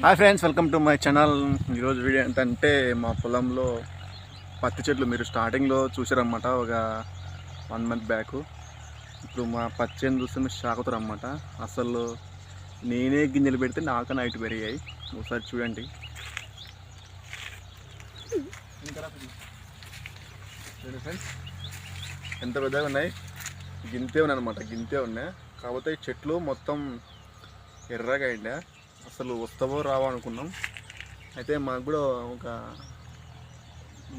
Hi friends, welcome to my channel. ఈరోజు video ఏంటంటే మా పొలంలో పత్తి చెట్లు మీరు స్టార్టింగ్లో చూసారన్నమాట. ఒక 1 month బ్యాక్. ఇప్పుడు మా పత్తి చేను చూస్తే మీరు షాక్ అవుతారన్నమాట. అసలు నేనే గింజలు పెడితే నాకన్నా హైట్ పెరిగాయి. ఒకసారి చూడండి. చూడండి ఫ్రెండ్స్, ఎంత పెద్దగా ఉన్నాయి. గింతే ఉన్నాయి అన్నమాట, గింతే ఉన్నాయి. కాకపోతే ఈ చెట్లు మొత్తం ఎర్రగా అయిందా, అసలు వస్తావో రావో అనుకున్నాం. అయితే మాకు కూడా ఒక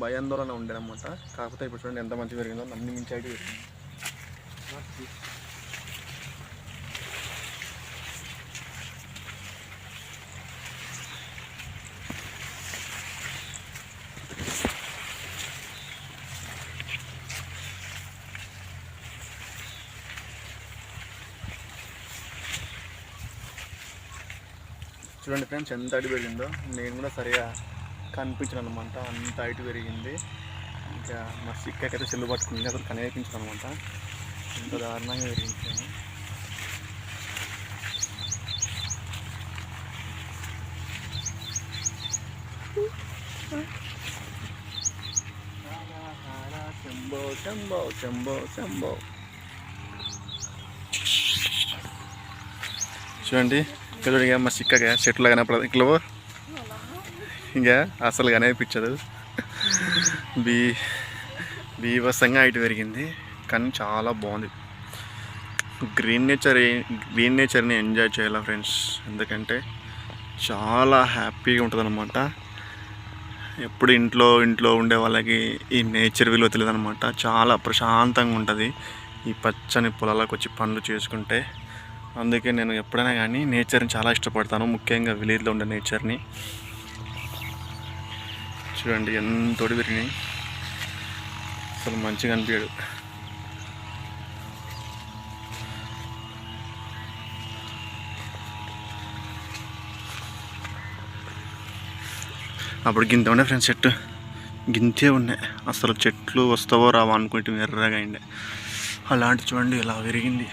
భయాందోళన ఉండేదన్నమాట. కాకపోతే ఇప్పుడు చూడండి ఎంత మంచి పెరిగిందో, అన్ని మించి అయితే పెరిగింది. చూడండి ఫ్రెండ్స్, ఎంత హైట్ పెరిగిందో. నేను కూడా సరిగా కనిపించను అనమాట, అంత హైట్ పెరిగింది. ఇంకా మా సిక్కకైతే చెల్లు పట్టుకుంది, అసలు కనిపించను అనమాట. ఎంత దారుణంగా పెరిగించాను. శంభో శంభో శంభో శంభో. చూడండి ఇక్కడ మా సిక్కగా చెట్లు కనపడదు ఇట్లా, ఇంకా అసలు కనిపించదు. బీభత్సంగా హైట్ పెరిగింది, కానీ చాలా బాగుంది. గ్రీన్ నేచర్ని ఎంజాయ్ చేయాలి ఫ్రెండ్స్, ఎందుకంటే చాలా హ్యాపీగా ఉంటుంది అనమాట. ఎప్పుడు ఇంట్లో ఉండే వాళ్ళకి ఈ నేచర్ విలువ తెలియదు అనమాట. చాలా ప్రశాంతంగా ఉంటుంది ఈ పచ్చని పొలాలకు వచ్చి పనులు చేసుకుంటే. అందుకే నేను ఎప్పుడైనా కానీ నేచర్ని చాలా ఇష్టపడతాను, ముఖ్యంగా విలేజ్లో ఉండే నేచర్ని. చూడండి ఎంత పెరిగినాయి, అసలు మంచిగా అనిపించదు. అప్పుడు గింత ఉండే ఫ్రెండ్స్, చెట్టు గింతే ఉన్నాయి. అసలు చెట్లు వస్తావో రావో అనుకుంటే ఎర్రగా అయిండే. అలాంటి చూడండి ఎలా పెరిగింది.